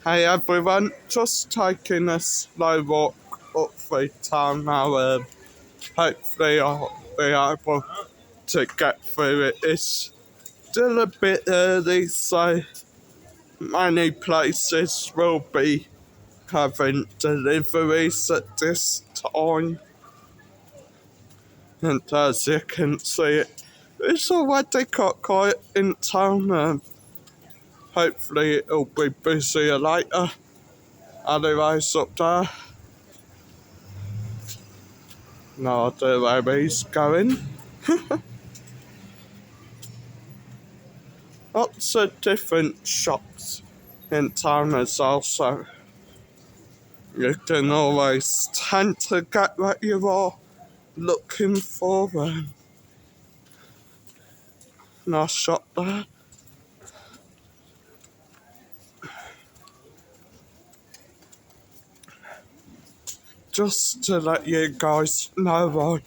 Hey everyone, just taking a slow walk up through town now. Hopefully I'll be able to get through it. It's still a bit early, so many places will be having deliveries at this time. And as you can see, it's already got quiet in town. Hopefully it'll be busier later. Anyways, up there. No idea where he's going. Lots of different shops in town as well, so you can always tend to get what you are looking for. Nice shop there. Just to let you guys know, I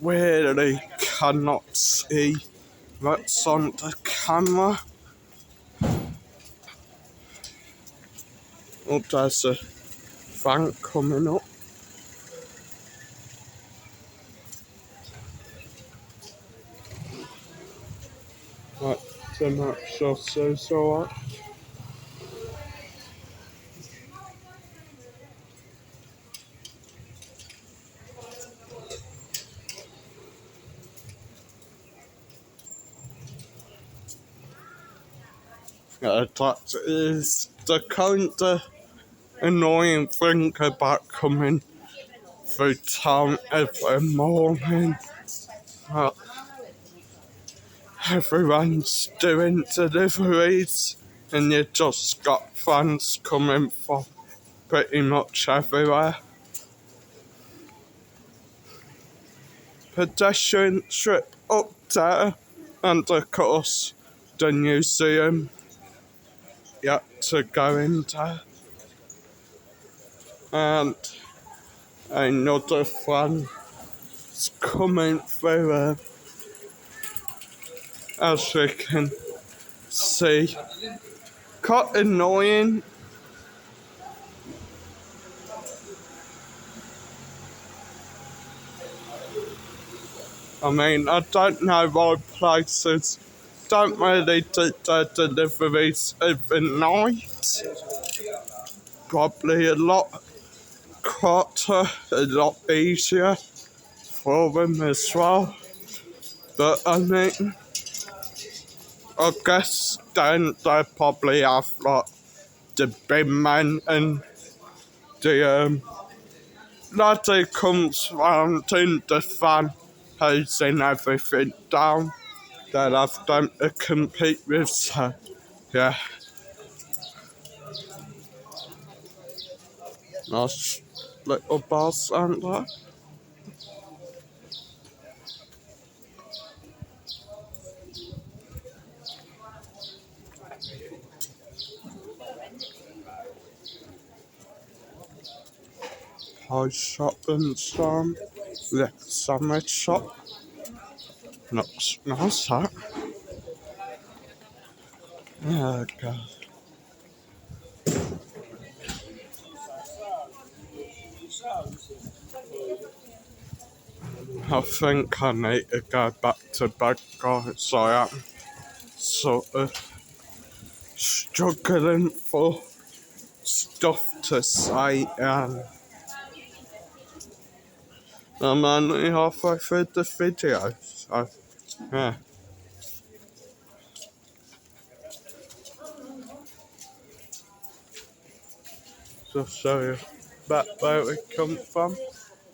really cannot see what's on the camera. Oh, there's a van coming up. Right, so much so alright. That is the kind of annoying thing about coming through town every morning. Uh, Everyone's doing deliveries and you just got fans coming from pretty much everywhere. Pedestrian strip up there, and of course the museum yet to go into, and another fan is coming through, as you can see. Quite annoying. I mean, I don't know why places don't really do their deliveries every night. Probably a lot quieter, a lot easier for them as well. But I mean, I guess then they probably have like the big man and the lad who comes round in the van hosing everything down. They'll have them to compete with, so yeah. Nice little bars, aren't there? Pie shop and some sandwich shop. Looks nice, that. Yeah, God. I think I need to go back to bed, guys. I am sort of struggling for stuff to say, and I'm only halfway through the video, so yeah. Just show you back where we come from,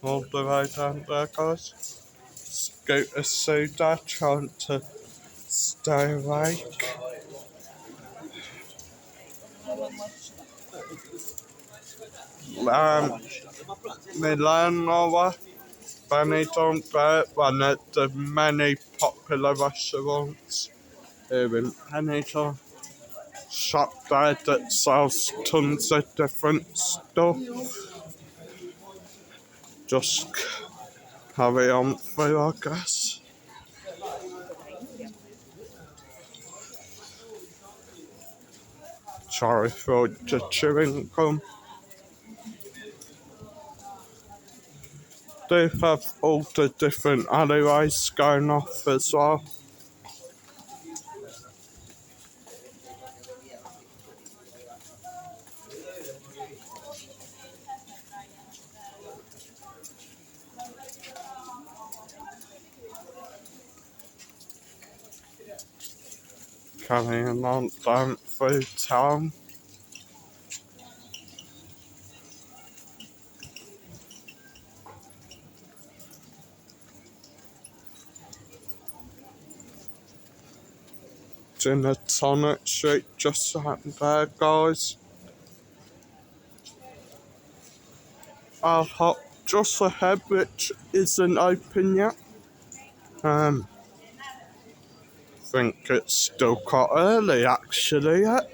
all the way down there, guys. Scooter Suda trying to stay awake. Milan Nova, Benidorm, one of the many popular restaurants here in Benidorm. Shop there that sells tons of different stuff. Just carry on through, I guess. Sorry for the chewing gum. They have all the different alleyways going off as well. Carrying on down through town. Gin and tonic street just out there, guys. Our hop just ahead, which isn't open yet. Think it's still quite early actually yet.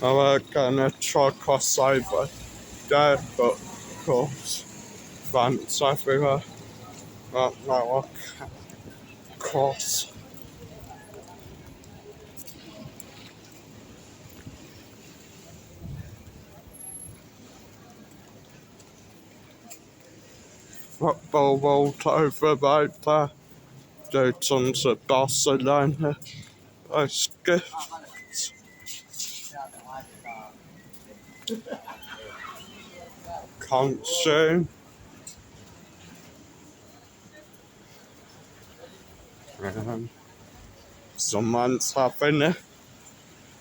We're gonna try cross over there, but of course, vans everywhere. But no, I can't cross. Football world over right there. Do tons of Barcelona. Those gifts. Consume. Someone's having a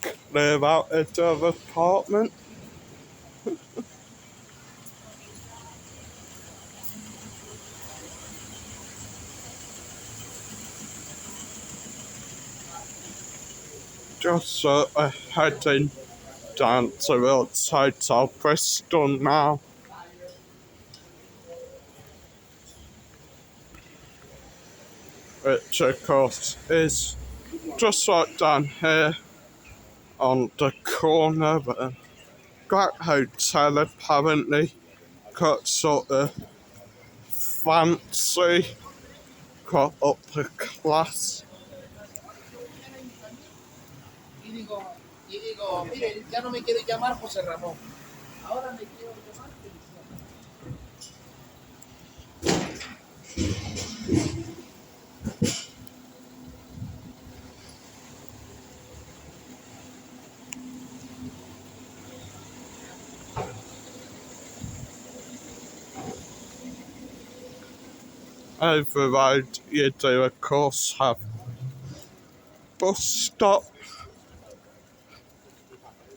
clear out of their apartment. Just heading down towards Hotel Bristol now. Which of course is just right down here on the corner. But that hotel apparently got sort of fancy, got upper class. Mire, ya no me quiere llamar José Ramón. Ahora me quiero llamar Over the road, you do of course have bus stop.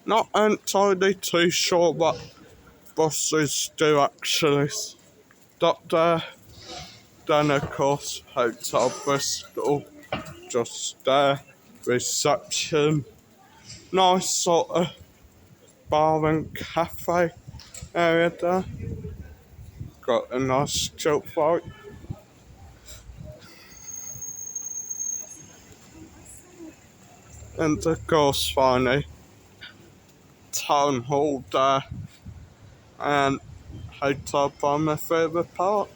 Not entirely too sure what buses do actually stop there. Then of course Hotel Bristol, just there, reception, nice sort of bar and cafe area there. Got a nice chill vibe. And of course finally town hall there and hotel by my favourite part.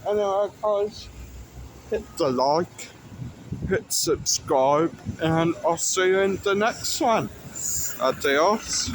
Anyway guys, hit the like, hit subscribe, and I'll see you in the next one. Adios.